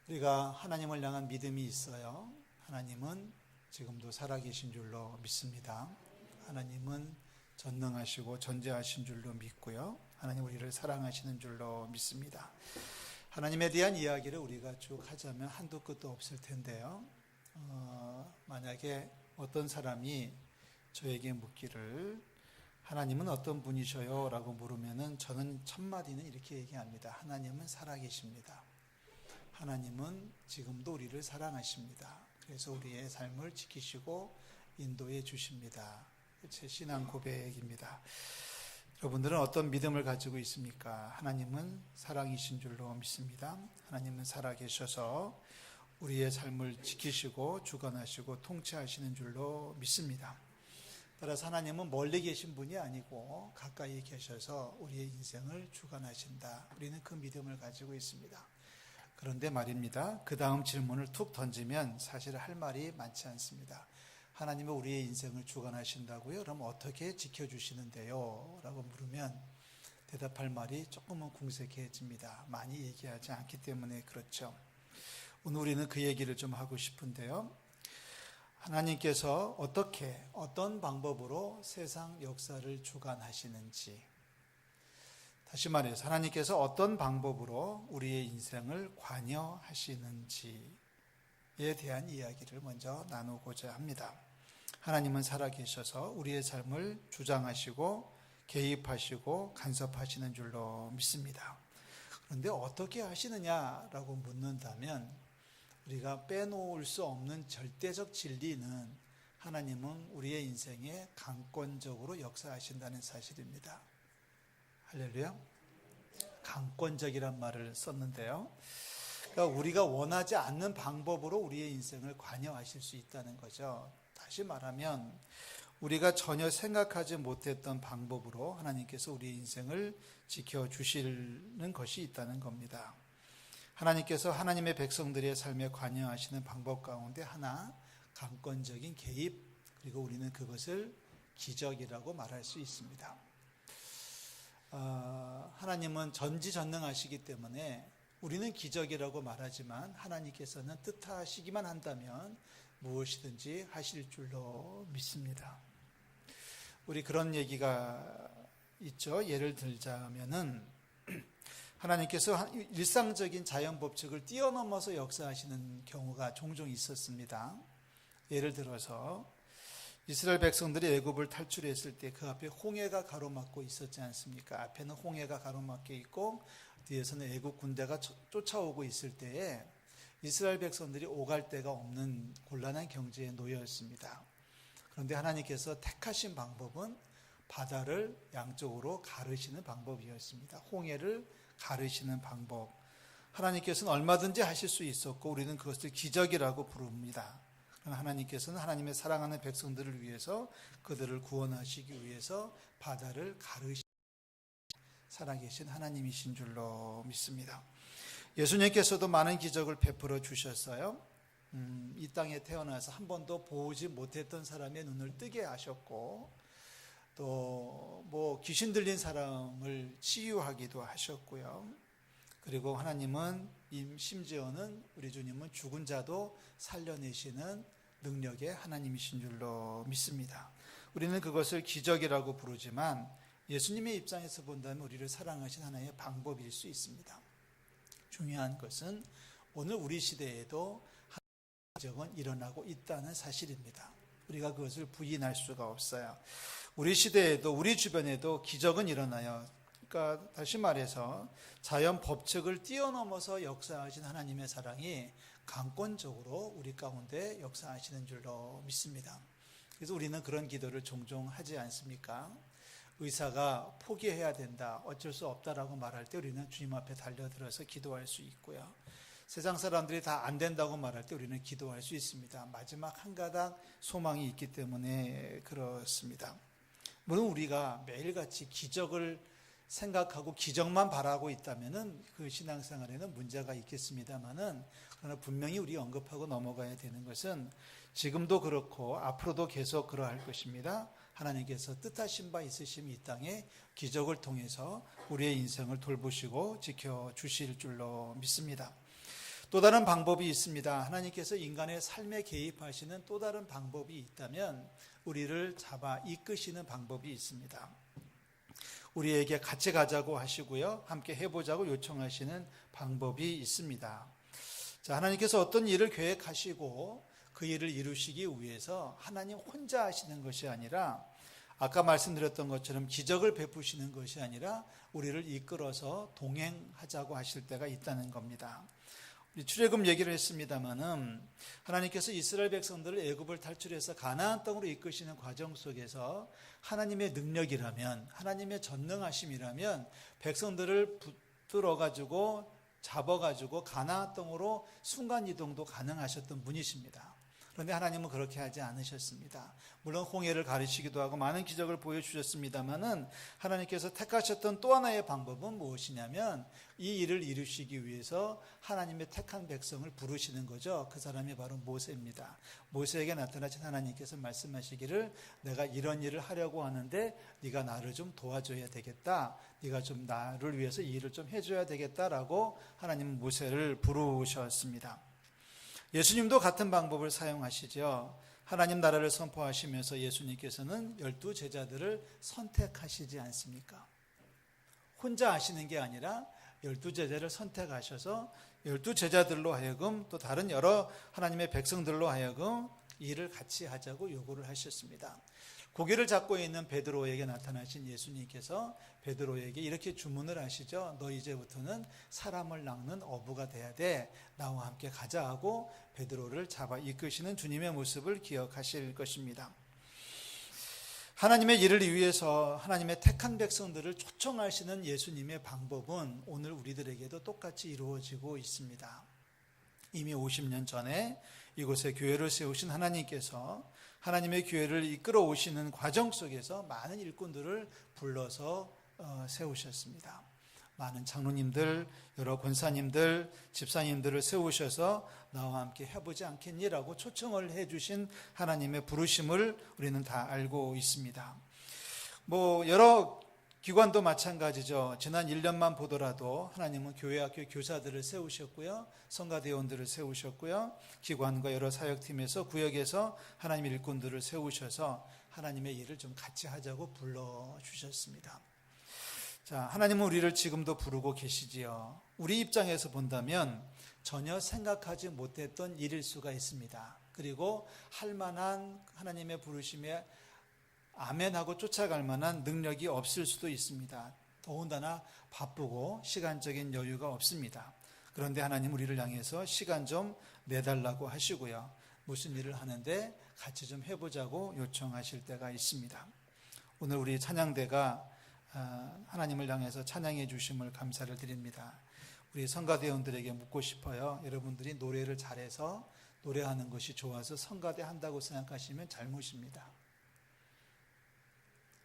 우리가 하나님을 향한 믿음이 있어요. 하나님은 지금도 살아계신 줄로 믿습니다. 하나님은 전능하시고 전지하신 줄로 믿고요. 하나님 우리를 사랑하시는 줄로 믿습니다. 하나님에 대한 이야기를 우리가 쭉 하자면 한도 끝도 없을 텐데요. 만약에 어떤 사람이 저에게 묻기를 하나님은 어떤 분이셔요? 라고 물으면은 저는 첫 마디는 이렇게 얘기합니다. 하나님은 살아계십니다. 하나님은 지금도 우리를 사랑하십니다. 그래서 우리의 삶을 지키시고 인도해 주십니다. 제 신앙 고백입니다. 여러분들은 어떤 믿음을 가지고 있습니까? 하나님은 사랑이신 줄로 믿습니다. 하나님은 살아계셔서 우리의 삶을 지키시고 주관하시고 통치하시는 줄로 믿습니다. 따라서 하나님은 멀리 계신 분이 아니고 가까이 계셔서 우리의 인생을 주관하신다. 우리는 그 믿음을 가지고 있습니다. 그런데 말입니다. 그 다음 질문을 툭 던지면 사실 할 말이 많지 않습니다. 하나님은 우리의 인생을 주관하신다고요? 그럼 어떻게 지켜주시는데요? 라고 물으면 대답할 말이 조금은 궁색해집니다. 많이 얘기하지 않기 때문에 그렇죠. 오늘 우리는 그 얘기를 좀 하고 싶은데요. 하나님께서 어떤 방법으로 세상 역사를 주관하시는지, 다시 말해서 하나님께서 어떤 방법으로 우리의 인생을 관여하시는지에 대한 이야기를 먼저 나누고자 합니다. 하나님은 살아계셔서 우리의 삶을 주장하시고 개입하시고 간섭하시는 줄로 믿습니다. 그런데 어떻게 하시느냐라고 묻는다면 우리가 빼놓을 수 없는 절대적 진리는 하나님은 우리의 인생에 강권적으로 역사하신다는 사실입니다. 할렐루야. 강권적이란 말을 썼는데요. 그러니까 우리가 원하지 않는 방법으로 우리의 인생을 관여하실 수 있다는 거죠. 다시 말하면 우리가 전혀 생각하지 못했던 방법으로 하나님께서 우리의 인생을 지켜주시는 것이 있다는 겁니다. 하나님께서 하나님의 백성들의 삶에 관여하시는 방법 가운데 하나, 강권적인 개입, 그리고 우리는 그것을 기적이라고 말할 수 있습니다. 하나님은 전지전능하시기 때문에 우리는 기적이라고 말하지만 하나님께서는 뜻하시기만 한다면 무엇이든지 하실 줄로 믿습니다. 우리 그런 얘기가 있죠. 예를 들자면은 하나님께서 일상적인 자연 법칙을 뛰어넘어서 역사하시는 경우가 종종 있었습니다. 예를 들어서 이스라엘 백성들이 애굽을 탈출했을 때 그 앞에 홍해가 가로막고 있었지 않습니까? 앞에는 홍해가 가로막혀 있고 뒤에서는 애굽 군대가 쫓아오고 있을 때에 이스라엘 백성들이 오갈 데가 없는 곤란한 경지에 놓였습니다. 그런데 하나님께서 택하신 방법은 바다를 양쪽으로 가르시는 방법이었습니다. 홍해를 가르시는 방법. 하나님께서는 얼마든지 하실 수 있었고 우리는 그것을 기적이라고 부릅니다. 하나님께서는 하나님의 사랑하는 백성들을 위해서 그들을 구원하시기 위해서 바다를 가르시는 살아계신 하나님이신 줄로 믿습니다. 예수님께서도 많은 기적을 베풀어 주셨어요. 이 땅에 태어나서 한 번도 보지 못했던 사람의 눈을 뜨게 하셨고 또 귀신 들린 사람을 치유하기도 하셨고요. 그리고 하나님은 심지어는 우리 주님은 죽은 자도 살려내시는 능력의 하나님이신 줄로 믿습니다. 우리는 그것을 기적이라고 부르지만 예수님의 입장에서 본다면 우리를 사랑하신 하나의 방법일 수 있습니다. 중요한 것은 오늘 우리 시대에도 기적은 일어나고 있다는 사실입니다. 우리가 그것을 부인할 수가 없어요. 우리 시대에도 우리 주변에도 기적은 일어나요. 그러니까 다시 말해서 자연 법칙을 뛰어넘어서 역사하신 하나님의 사랑이 강권적으로 우리 가운데 역사하시는 줄로 믿습니다. 그래서 우리는 그런 기도를 종종 하지 않습니까? 의사가 포기해야 된다, 어쩔 수 없다라고 말할 때 우리는 주님 앞에 달려들어서 기도할 수 있고요. 세상 사람들이 다 안 된다고 말할 때 우리는 기도할 수 있습니다. 마지막 한 가닥 소망이 있기 때문에 그렇습니다. 물론 우리가 매일같이 기적을 생각하고 기적만 바라고 있다면은 그 신앙생활에는 문제가 있겠습니다만은 그러나 분명히 우리 언급하고 넘어가야 되는 것은 지금도 그렇고 앞으로도 계속 그러할 것입니다. 하나님께서 뜻하신 바 있으심이 이 땅에 기적을 통해서 우리의 인생을 돌보시고 지켜주실 줄로 믿습니다. 또 다른 방법이 있습니다. 하나님께서 인간의 삶에 개입하시는 또 다른 방법이 있다면 우리를 잡아 이끄시는 방법이 있습니다. 우리에게 같이 가자고 하시고요, 함께 해보자고 요청하시는 방법이 있습니다. 자, 하나님께서 어떤 일을 계획하시고 그 일을 이루시기 위해서 하나님 혼자 하시는 것이 아니라, 아까 말씀드렸던 것처럼 기적을 베푸시는 것이 아니라 우리를 이끌어서 동행하자고 하실 때가 있다는 겁니다. 우리 출애굽 얘기를 했습니다마는 하나님께서 이스라엘 백성들을 애굽을 탈출해서 가나안 땅으로 이끄시는 과정 속에서 하나님의 능력이라면, 하나님의 전능하심이라면 백성들을 붙들어 가지고 잡아 가지고 가나안 땅으로 순간 이동도 가능하셨던 분이십니다. 그런데 하나님은 그렇게 하지 않으셨습니다. 물론 홍해를 가르치기도 하고 많은 기적을 보여주셨습니다마는 하나님께서 택하셨던 또 하나의 방법은 무엇이냐면 이 일을 이루시기 위해서 하나님의 택한 백성을 부르시는 거죠. 그 사람이 바로 모세입니다. 모세에게 나타나신 하나님께서 말씀하시기를, 내가 이런 일을 하려고 하는데 네가 나를 좀 도와줘야 되겠다, 네가 좀 나를 위해서 이 일을 좀 해줘야 되겠다라고 하나님은 모세를 부르셨습니다. 예수님도 같은 방법을 사용하시죠. 하나님 나라를 선포하시면서 예수님께서는 12 제자들을 선택하시지 않습니까? 혼자 하시는 게 아니라 12 제자를 선택하셔서 12 제자들로 하여금 또 다른 여러 하나님의 백성들로 하여금 일을 같이 하자고 요구를 하셨습니다. 고기를 잡고 있는 베드로에게 나타나신 예수님께서 베드로에게 이렇게 주문을 하시죠. 너 이제부터는 사람을 낚는 어부가 돼야 돼. 나와 함께 가자 하고 베드로를 잡아 이끄시는 주님의 모습을 기억하실 것입니다. 하나님의 일을 위해서 하나님의 택한 백성들을 초청하시는 예수님의 방법은 오늘 우리들에게도 똑같이 이루어지고 있습니다. 이미 50년 전에 이곳에 교회를 세우신 하나님께서 하나님의 교회를 이끌어 오시는 과정 속에서 많은 일꾼들을 불러서 세우셨습니다. 많은 장로님들, 여러 권사님들, 집사님들을 세우셔서 나와 함께 해보지 않겠니라고 초청을 해주신 하나님의 부르심을 우리는 다 알고 있습니다. 여러 기관도 마찬가지죠. 지난 1년만 보더라도 하나님은 교회 학교 교사들을 세우셨고요, 성가대원들을 세우셨고요, 기관과 여러 사역팀에서 구역에서 하나님의 일꾼들을 세우셔서 하나님의 일을 좀 같이 하자고 불러주셨습니다. 자, 하나님은 우리를 지금도 부르고 계시지요. 우리 입장에서 본다면 전혀 생각하지 못했던 일일 수가 있습니다. 그리고 할 만한 하나님의 부르심에 아멘하고 쫓아갈 만한 능력이 없을 수도 있습니다. 더군다나 바쁘고 시간적인 여유가 없습니다. 그런데 하나님 우리를 향해서 시간 좀 내달라고 하시고요, 무슨 일을 하는데 같이 좀 해보자고 요청하실 때가 있습니다. 오늘 우리 찬양대가 하나님을 향해서 찬양해 주심을 감사를 드립니다. 우리 성가대원들에게 묻고 싶어요. 여러분들이 노래를 잘해서 노래하는 것이 좋아서 성가대 한다고 생각하시면 잘못입니다.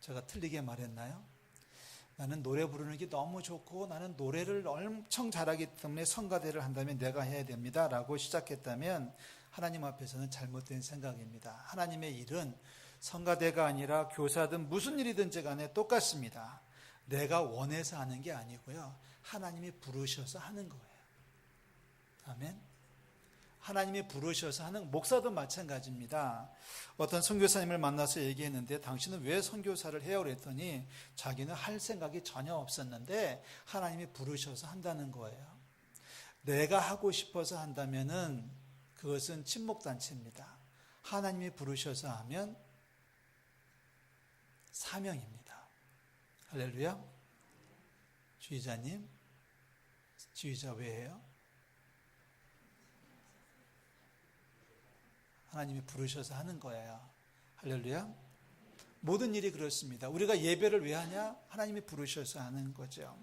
제가 틀리게 말했나요? 나는 노래 부르는 게 너무 좋고 나는 노래를 엄청 잘하기 때문에 성가대를 한다면 내가 해야 됩니다 라고 시작했다면 하나님 앞에서는 잘못된 생각입니다. 하나님의 일은 성가대가 아니라 교사든 무슨 일이든지 간에 똑같습니다. 내가 원해서 하는 게 아니고요, 하나님이 부르셔서 하는 거예요. 아멘. 하나님이 부르셔서 하는, 목사도 마찬가지입니다. 어떤 선교사님을 만나서 얘기했는데 당신은 왜 선교사를 해요? 그랬더니 자기는 할 생각이 전혀 없었는데 하나님이 부르셔서 한다는 거예요. 내가 하고 싶어서 한다면은 그것은 친목단체입니다. 하나님이 부르셔서 하면 사명입니다. 할렐루야. 주의자님, 주의자 왜 해요? 하나님이 부르셔서 하는 거예요. 할렐루야. 모든 일이 그렇습니다. 우리가 예배를 왜 하냐? 하나님이 부르셔서 하는 거죠.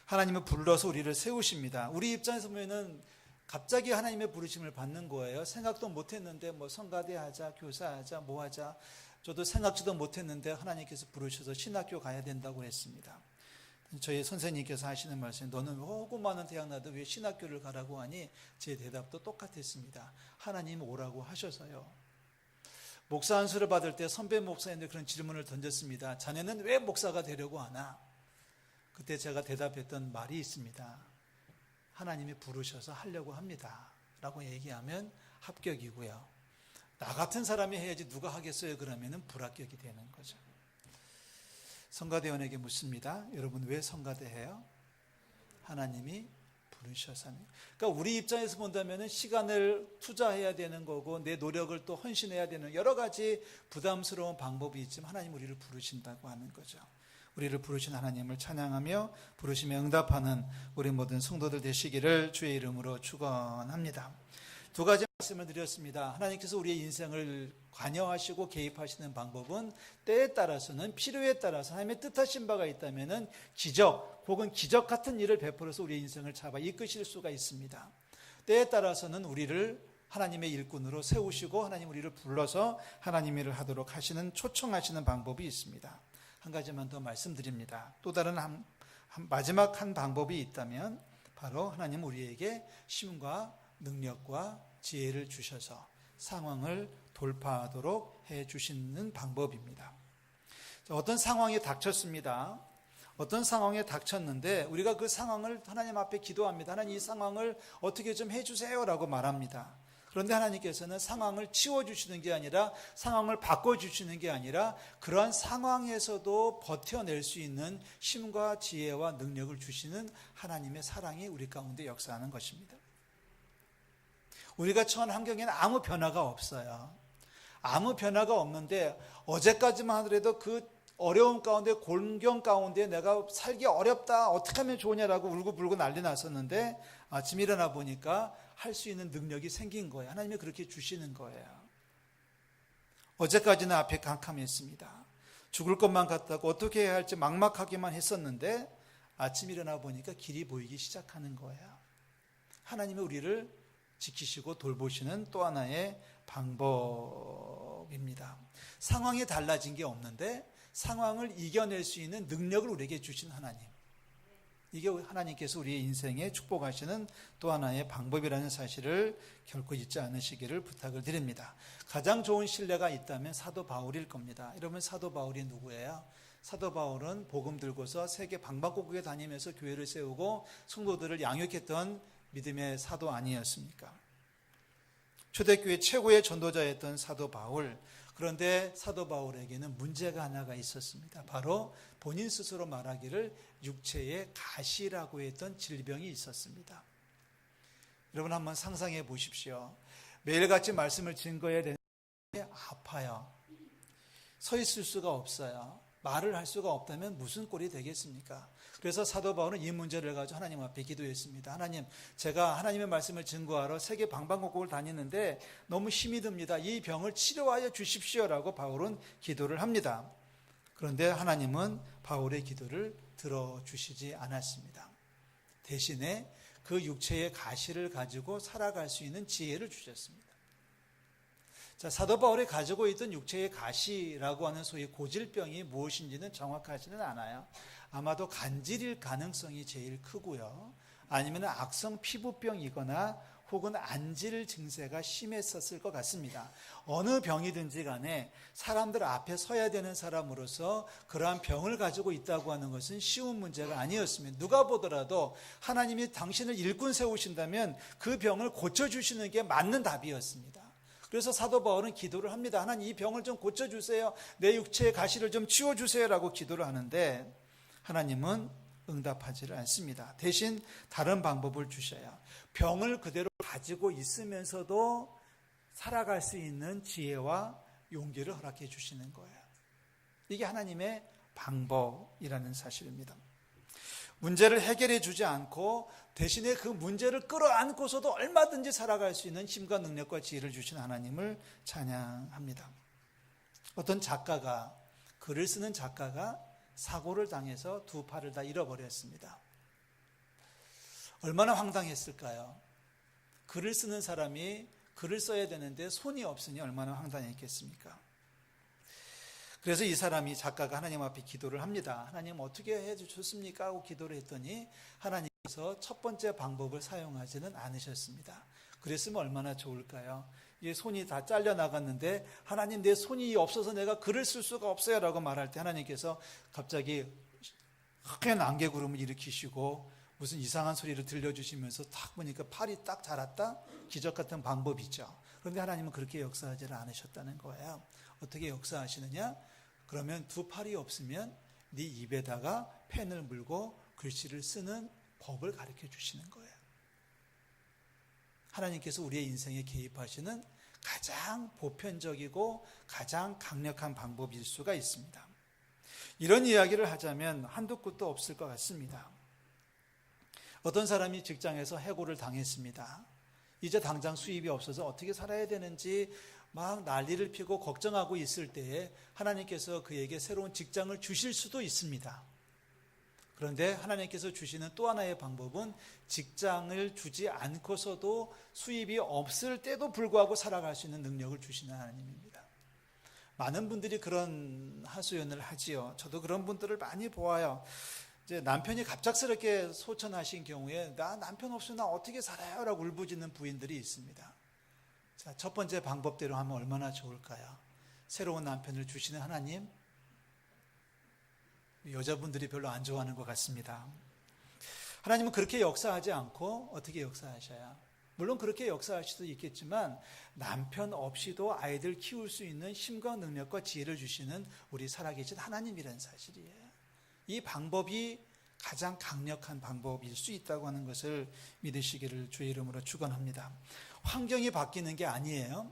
하나님은 불러서 우리를 세우십니다. 우리 입장에서 보면은 갑자기 하나님의 부르심을 받는 거예요. 생각도 못했는데 성가대 하자, 교사하자, 뭐 하자. 저도 생각지도 못했는데 하나님께서 부르셔서 신학교 가야 된다고 했습니다. 저희 선생님께서 하시는 말씀이, 너는 오고 많은 대학 나도 왜 신학교를 가라고 하니? 제 대답도 똑같았습니다. 하나님 오라고 하셔서요. 목사 안수를 받을 때 선배 목사님들 그런 질문을 던졌습니다. 자네는 왜 목사가 되려고 하나? 그때 제가 대답했던 말이 있습니다. 하나님이 부르셔서 하려고 합니다 라고 얘기하면 합격이고요. 나 같은 사람이 해야지 누가 하겠어요 그러면 불합격이 되는 거죠. 성가대원에게 묻습니다. 여러분 왜 성가대해요? 하나님이 부르셔서. 그러니까 우리 입장에서 본다면 시간을 투자해야 되는 거고 내 노력을 또 헌신해야 되는 여러 가지 부담스러운 방법이 있지만 하나님 우리를 부르신다고 하는 거죠. 우리를 부르신 하나님을 찬양하며 부르심에 응답하는 우리 모든 성도들 되시기를 주의 이름으로 축원합니다. 두 가지 말씀을 드렸습니다. 하나님께서 우리의 인생을 관여하시고 개입하시는 방법은 때에 따라서는 필요에 따라서 하나님의 뜻하신 바가 있다면 기적 혹은 기적 같은 일을 베풀어서 우리의 인생을 잡아 이끄실 수가 있습니다. 때에 따라서는 우리를 하나님의 일꾼으로 세우시고 하나님 우리를 불러서 하나님 일을 하도록 하시는 초청하시는 방법이 있습니다. 한 가지만 더 말씀드립니다. 또 다른 마지막 한 방법이 있다면 바로 하나님 우리에게 힘과 능력과 지혜를 주셔서 상황을 돌파하도록 해주시는 방법입니다. 어떤 상황이 닥쳤습니다. 어떤 상황에 닥쳤는데 우리가 그 상황을 하나님 앞에 기도합니다. 하나님 이 상황을 어떻게 좀 해주세요 라고 말합니다. 그런데 하나님께서는 상황을 치워주시는 게 아니라 상황을 바꿔주시는 게 아니라 그러한 상황에서도 버텨낼 수 있는 힘과 지혜와 능력을 주시는 하나님의 사랑이 우리 가운데 역사하는 것입니다. 우리가 처한 환경에는 아무 변화가 없어요. 아무 변화가 없는데 어제까지만 하더라도 그 어려움 가운데 곤경 가운데 내가 살기 어렵다 어떻게 하면 좋으냐라고 울고불고 난리 났었는데 아침 일어나 보니까 할 수 있는 능력이 생긴 거예요. 하나님이 그렇게 주시는 거예요. 어제까지는 앞에 캄캄했습니다. 죽을 것만 같다고 어떻게 해야 할지 막막하기만 했었는데 아침 일어나 보니까 길이 보이기 시작하는 거예요. 하나님이 우리를 지키시고 돌보시는 또 하나의 방법입니다. 상황이 달라진 게 없는데 상황을 이겨낼 수 있는 능력을 우리에게 주신 하나님. 이게 하나님께서 우리의 인생에 축복하시는 또 하나의 방법이라는 사실을 결코 잊지 않으시기를 부탁을 드립니다. 가장 좋은 신뢰가 있다면 사도 바울일 겁니다. 여러분 사도 바울이 누구예요? 사도 바울은 복음 들고서 세계 방방곡곡에 다니면서 교회를 세우고 성도들을 양육했던 믿음의 사도 아니었습니까? 초대교회 최고의 전도자였던 사도 바울. 그런데 사도 바울에게는 문제가 하나가 있었습니다. 바로 본인 스스로 말하기를 육체의 가시라고 했던 질병이 있었습니다. 여러분 한번 상상해 보십시오. 매일같이 말씀을 증거해야 되는데 아파요. 서 있을 수가 없어요. 말을 할 수가 없다면 무슨 꼴이 되겠습니까? 그래서 사도 바울은 이 문제를 가지고 하나님 앞에 기도했습니다. 하나님, 제가 하나님의 말씀을 증거하러 세계 방방곡곡을 다니는데 너무 힘이 듭니다. 이 병을 치료하여 주십시오라고 바울은 기도를 합니다. 그런데 하나님은 바울의 기도를 들어주시지 않았습니다. 대신에 그 육체의 가시를 가지고 살아갈 수 있는 지혜를 주셨습니다. 자, 사도 바울이 가지고 있던 육체의 가시라고 하는 소위 고질병이 무엇인지는 정확하지는 않아요. 아마도 간질일 가능성이 제일 크고요. 아니면 악성 피부병이거나 혹은 안질 증세가 심했었을 것 같습니다. 어느 병이든지 간에 사람들 앞에 서야 되는 사람으로서 그러한 병을 가지고 있다고 하는 것은 쉬운 문제가 아니었습니다. 누가 보더라도 하나님이 당신을 일꾼 세우신다면 그 병을 고쳐주시는 게 맞는 답이었습니다. 그래서 사도 바울은 기도를 합니다. 하나님 이 병을 좀 고쳐주세요. 내 육체의 가시를 좀 치워주세요 라고 기도를 하는데 하나님은 응답하지를 않습니다. 대신 다른 방법을 주셔요. 병을 그대로 가지고 있으면서도 살아갈 수 있는 지혜와 용기를 허락해 주시는 거예요. 이게 하나님의 방법이라는 사실입니다. 문제를 해결해 주지 않고 대신에 그 문제를 끌어안고서도 얼마든지 살아갈 수 있는 힘과 능력과 지혜를 주신 하나님을 찬양합니다. 어떤 작가가, 글을 쓰는 작가가 사고를 당해서 두 팔을 다 잃어버렸습니다. 얼마나 황당했을까요? 글을 쓰는 사람이 글을 써야 되는데 손이 없으니 얼마나 황당했겠습니까? 그래서 이 사람이 작가가 하나님 앞에 기도를 합니다. 하나님 어떻게 해주셨습니까? 하고 기도를 했더니 하나님께서 첫 번째 방법을 사용하지는 않으셨습니다. 그랬으면 얼마나 좋을까요? 이 손이 다 잘려나갔는데 하나님 내 손이 없어서 내가 글을 쓸 수가 없어요 라고 말할 때 하나님께서 갑자기 하얀 안개구름을 일으키시고 무슨 이상한 소리를 들려주시면서 딱 보니까 팔이 딱 자랐다? 기적 같은 방법이죠. 그런데 하나님은 그렇게 역사하지를 않으셨다는 거예요. 어떻게 역사하시느냐? 그러면 두 팔이 없으면 네 입에다가 펜을 물고 글씨를 쓰는 법을 가르쳐 주시는 거예요. 하나님께서 우리의 인생에 개입하시는 가장 보편적이고 가장 강력한 방법일 수가 있습니다. 이런 이야기를 하자면 한두 끝도 없을 것 같습니다. 어떤 사람이 직장에서 해고를 당했습니다. 이제 당장 수입이 없어서 어떻게 살아야 되는지 막 난리를 피고 걱정하고 있을 때에 하나님께서 그에게 새로운 직장을 주실 수도 있습니다. 그런데 하나님께서 주시는 또 하나의 방법은 직장을 주지 않고서도 수입이 없을 때도 불구하고 살아갈 수 있는 능력을 주시는 하나님입니다. 많은 분들이 그런 하소연을 하지요. 저도 그런 분들을 많이 보아요. 이제 남편이 갑작스럽게 소천하신 경우에 나 남편 없으면 나 어떻게 살아요? 라고 울부짖는 부인들이 있습니다. 자, 첫 번째 방법대로 하면 얼마나 좋을까요? 새로운 남편을 주시는 하나님, 여자분들이 별로 안 좋아하는 것 같습니다. 하나님은 그렇게 역사하지 않고 어떻게 역사하셔야? 물론 그렇게 역사할 수도 있겠지만 남편 없이도 아이들 키울 수 있는 힘과 능력과 지혜를 주시는 우리 살아계신 하나님이라는 사실이에요. 이 방법이 가장 강력한 방법일 수 있다고 하는 것을 믿으시기를 주의 이름으로 축원합니다. 환경이 바뀌는 게 아니에요.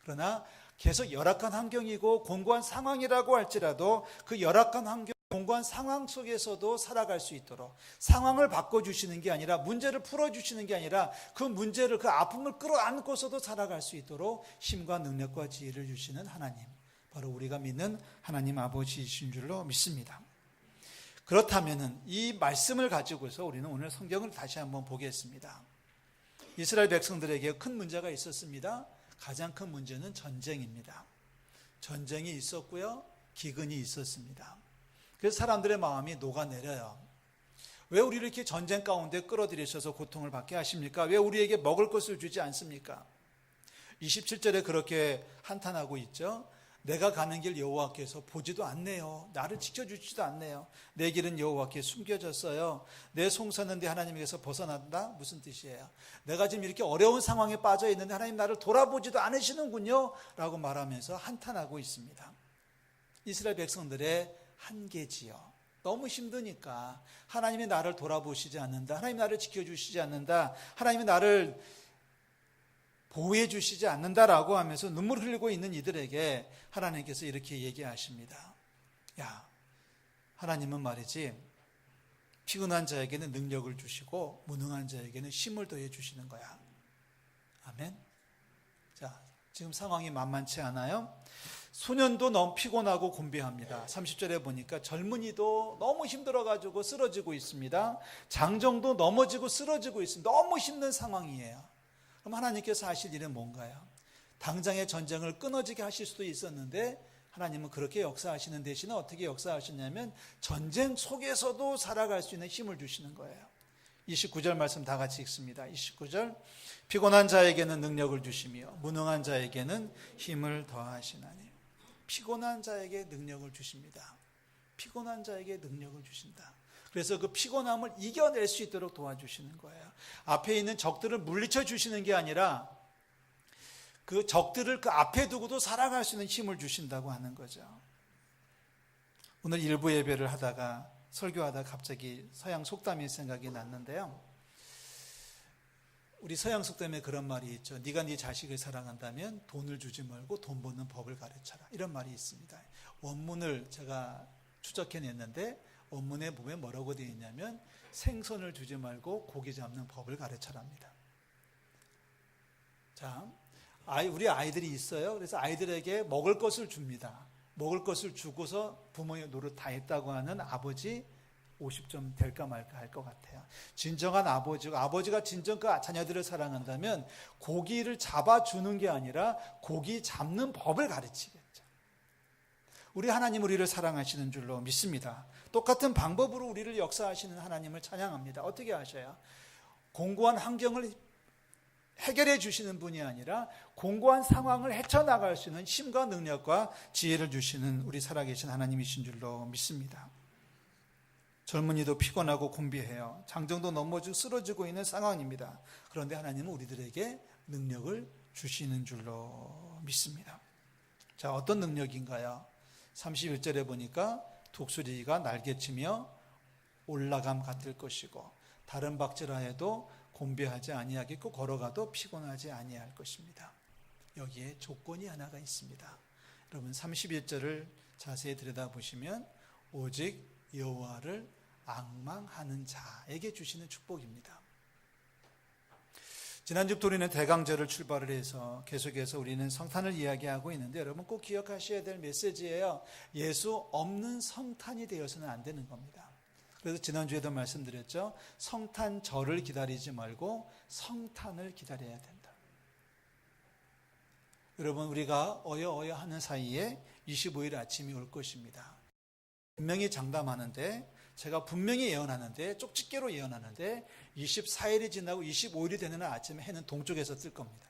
그러나 계속 열악한 환경이고 공고한 상황이라고 할지라도 그 열악한 환경, 공고한 상황 속에서도 살아갈 수 있도록 상황을 바꿔주시는 게 아니라 문제를 풀어주시는 게 아니라 그 문제를 그 아픔을 끌어안고서도 살아갈 수 있도록 힘과 능력과 지혜를 주시는 하나님, 바로 우리가 믿는 하나님 아버지이신 줄로 믿습니다. 그렇다면 이 말씀을 가지고서 우리는 오늘 성경을 다시 한번 보겠습니다. 이스라엘 백성들에게 큰 문제가 있었습니다. 가장 큰 문제는 전쟁입니다. 전쟁이 있었고요, 기근이 있었습니다. 그래서 사람들의 마음이 녹아내려요. 왜 우리를 이렇게 전쟁 가운데 끌어들이셔서 고통을 받게 하십니까? 왜 우리에게 먹을 것을 주지 않습니까? 27절에 그렇게 한탄하고 있죠. 내가 가는 길 여호와께서 보지도 않네요. 나를 지켜주지도 않네요. 내 길은 여호와께 숨겨졌어요. 내 송사는 내 하나님에게서 벗어난다? 무슨 뜻이에요? 내가 지금 이렇게 어려운 상황에 빠져 있는데 하나님 나를 돌아보지도 않으시는군요 라고 말하면서 한탄하고 있습니다. 이스라엘 백성들의 한계지요. 너무 힘드니까 하나님이 나를 돌아보시지 않는다, 하나님이 나를 지켜주시지 않는다, 하나님이 나를 보호해 주시지 않는다라고 하면서 눈물 흘리고 있는 이들에게 하나님께서 이렇게 얘기하십니다. 야, 하나님은 말이지 피곤한 자에게는 능력을 주시고 무능한 자에게는 힘을 더해 주시는 거야. 아멘. 자, 지금 상황이 만만치 않아요. 소년도 너무 피곤하고 곤비합니다. 30절에 보니까 젊은이도 너무 힘들어가지고 쓰러지고 있습니다. 장정도 넘어지고 쓰러지고 있습니다. 너무 힘든 상황이에요. 그럼 하나님께서 하실 일은 뭔가요? 당장의 전쟁을 끊어지게 하실 수도 있었는데 하나님은 그렇게 역사하시는 대신에 어떻게 역사하셨냐면 전쟁 속에서도 살아갈 수 있는 힘을 주시는 거예요. 29절 말씀 다 같이 읽습니다. 29절, 피곤한 자에게는 능력을 주시며 무능한 자에게는 힘을 더하시나니. 피곤한 자에게 능력을 주십니다. 피곤한 자에게 능력을 주신다. 그래서 그 피곤함을 이겨낼 수 있도록 도와주시는 거예요. 앞에 있는 적들을 물리쳐 주시는 게 아니라 그 적들을 그 앞에 두고도 살아갈 수 있는 힘을 주신다고 하는 거죠. 오늘 일부 예배를 하다가 설교하다가 갑자기 서양 속담이 생각이 났는데요. 우리 서양 속담에 그런 말이 있죠. 네가 네 자식을 사랑한다면 돈을 주지 말고 돈 버는 법을 가르쳐라. 이런 말이 있습니다. 원문을 제가 추적해냈는데 원문에 보면 뭐라고 되어 있냐면 생선을 주지 말고 고기 잡는 법을 가르쳐랍니다. 자, 우리 아이들이 있어요. 그래서 아이들에게 먹을 것을 줍니다. 먹을 것을 주고서 부모의 노릇 다 했다고 하는 아버지 50점 될까 말까 할 것 같아요. 진정한 아버지가 진정 그 자녀들을 사랑한다면 고기를 잡아주는 게 아니라 고기 잡는 법을 가르치겠죠. 우리 하나님 우리를 사랑하시는 줄로 믿습니다. 똑같은 방법으로 우리를 역사하시는 하나님을 찬양합니다. 어떻게 하셔요? 공고한 환경을 해결해 주시는 분이 아니라 공고한 상황을 헤쳐나갈 수 있는 힘과 능력과 지혜를 주시는 우리 살아계신 하나님이신 줄로 믿습니다. 젊은이도 피곤하고 곤비해요. 장정도 넘어지고 쓰러지고 있는 상황입니다. 그런데 하나님은 우리들에게 능력을 주시는 줄로 믿습니다. 자, 어떤 능력인가요? 31절에 보니까 독수리가 날개치며 올라감 같을 것이고 다른 박질하여도 곤비하지 아니하겠고 걸어가도 피곤하지 아니할 것입니다. 여기에 조건이 하나가 있습니다. 여러분 31절을 자세히 들여다보시면 오직 여호와를 앙망하는 자에게 주시는 축복입니다. 지난주부터 우리는 대강절을 출발을 해서 계속해서 우리는 성탄을 이야기하고 있는데 여러분 꼭 기억하셔야 될 메시지예요. 예수 없는 성탄이 되어서는 안 되는 겁니다. 그래서 지난주에도 말씀드렸죠. 성탄절을 기다리지 말고 성탄을 기다려야 된다. 여러분 우리가 어여 하는 사이에 25일 아침이 올 것입니다. 분명히 장담하는데 제가 분명히 예언하는데 쪽집게로 예언하는데 24일이 지나고 25일이 되는 날 아침에 해는 동쪽에서 뜰 겁니다.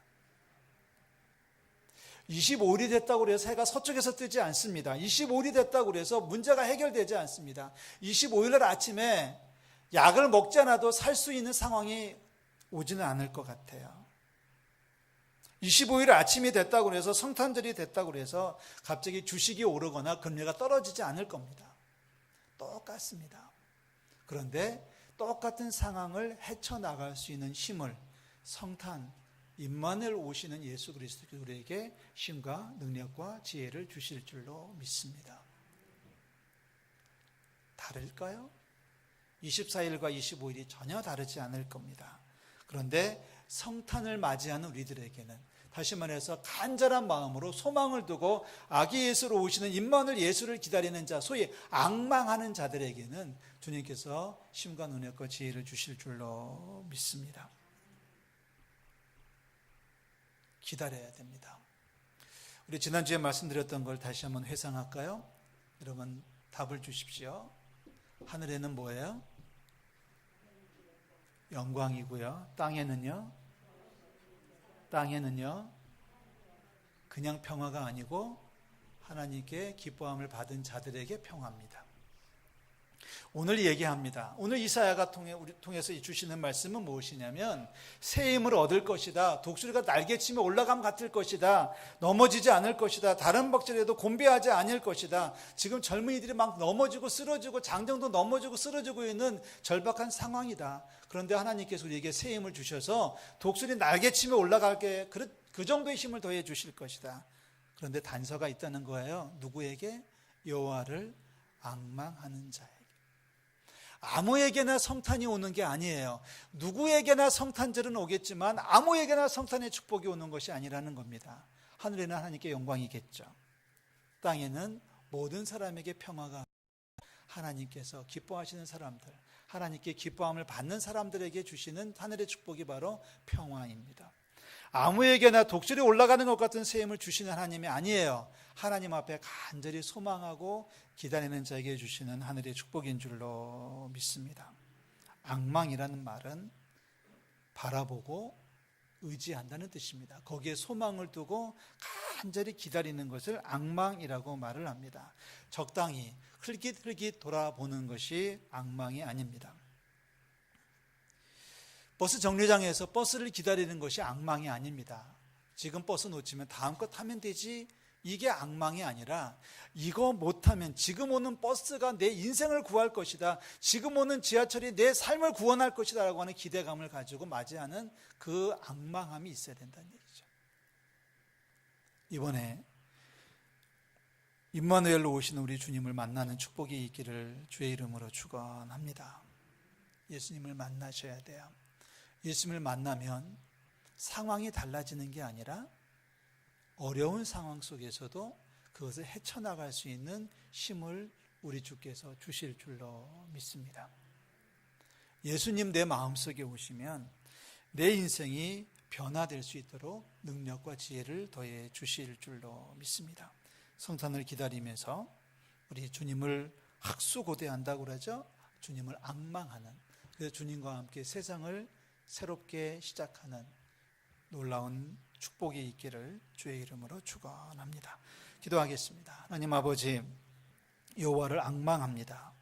25일이 됐다고 해서 해가 서쪽에서 뜨지 않습니다. 25일이 됐다고 해서 문제가 해결되지 않습니다. 25일 날 아침에 약을 먹지 않아도 살 수 있는 상황이 오지는 않을 것 같아요. 25일 아침이 됐다고 해서 성탄절이 됐다고 해서 갑자기 주식이 오르거나 금리가 떨어지지 않을 겁니다. 똑같습니다. 그런데 똑같은 상황을 헤쳐나갈 수 있는 힘을 성탄, 임마누엘 오시는 예수 그리스도께서 우리에게 힘과 능력과 지혜를 주실 줄로 믿습니다. 다를까요? 24일과 25일이 전혀 다르지 않을 겁니다. 그런데 성탄을 맞이하는 우리들에게는 다시 말해서 간절한 마음으로 소망을 두고 아기 예수로 오시는 임마누엘 예수를 기다리는 자, 소위 앙망하는 자들에게는 주님께서 힘과 능력과 지혜를 주실 줄로 믿습니다. 기다려야 됩니다. 우리 지난주에 말씀드렸던 걸 다시 한번 회상할까요? 여러분 답을 주십시오. 하늘에는 뭐예요? 영광이고요. 땅에는요? 그냥 평화가 아니고 하나님께 기뻐함을 받은 자들에게 평화입니다. 오늘 얘기합니다. 오늘 이사야가 통해서 주시는 말씀은 무엇이냐면 새 힘을 얻을 것이다. 독수리가 날개치며 올라감 같을 것이다. 넘어지지 않을 것이다. 다른 박질에도 곤비하지 않을 것이다. 지금 젊은이들이 막 넘어지고 쓰러지고 장정도 넘어지고 쓰러지고 있는 절박한 상황이다. 그런데 하나님께서 우리에게 새 힘을 주셔서 독수리 날개치며 올라가게 그 정도의 힘을 더해 주실 것이다. 그런데 단서가 있다는 거예요. 누구에게? 여호와를 앙망하는 자에게. 아무에게나 성탄이 오는 게 아니에요. 누구에게나 성탄절은 오겠지만 아무에게나 성탄의 축복이 오는 것이 아니라는 겁니다. 하늘에는 하나님께 영광이겠죠. 땅에는 모든 사람에게 평화가, 하나님께서 기뻐하시는 사람들, 하나님께 기뻐함을 받는 사람들에게 주시는 하늘의 축복이 바로 평화입니다. 아무에게나 독수리 올라가는 것 같은 새 힘을 주시는 하나님이 아니에요. 하나님 앞에 간절히 소망하고 기다리는 자에게 주시는 하늘의 축복인 줄로 믿습니다. 앙망이라는 말은 바라보고 의지한다는 뜻입니다. 거기에 소망을 두고 간절히 기다리는 것을 앙망이라고 말을 합니다. 적당히 흘깃흘깃 돌아보는 것이 앙망이 아닙니다. 버스 정류장에서 버스를 기다리는 것이 앙망이 아닙니다. 지금 버스 놓치면 다음 거 타면 되지, 이게 앙망이 아니라 이거 못하면 지금 오는 버스가 내 인생을 구할 것이다, 지금 오는 지하철이 내 삶을 구원할 것이다 라고 하는 기대감을 가지고 맞이하는 그 앙망함이 있어야 된다는 얘기죠. 이번에 임마누엘로 오시는 우리 주님을 만나는 축복이 있기를 주의 이름으로 축원합니다. 예수님을 만나셔야 돼요. 예수님을 만나면 상황이 달라지는 게 아니라 어려운 상황 속에서도 그것을 헤쳐나갈 수 있는 힘을 우리 주께서 주실 줄로 믿습니다. 예수님 내 마음속에 오시면 내 인생이 변화될 수 있도록 능력과 지혜를 더해 주실 줄로 믿습니다. 성탄을 기다리면서 우리 주님을 학수고대한다고 그러죠. 주님을 앙망하는, 그래서 주님과 함께 세상을 새롭게 시작하는 놀라운 축복이 있기를 주의 이름으로 축원합니다. 기도하겠습니다. 하나님 아버지, 여호와를 앙망합니다.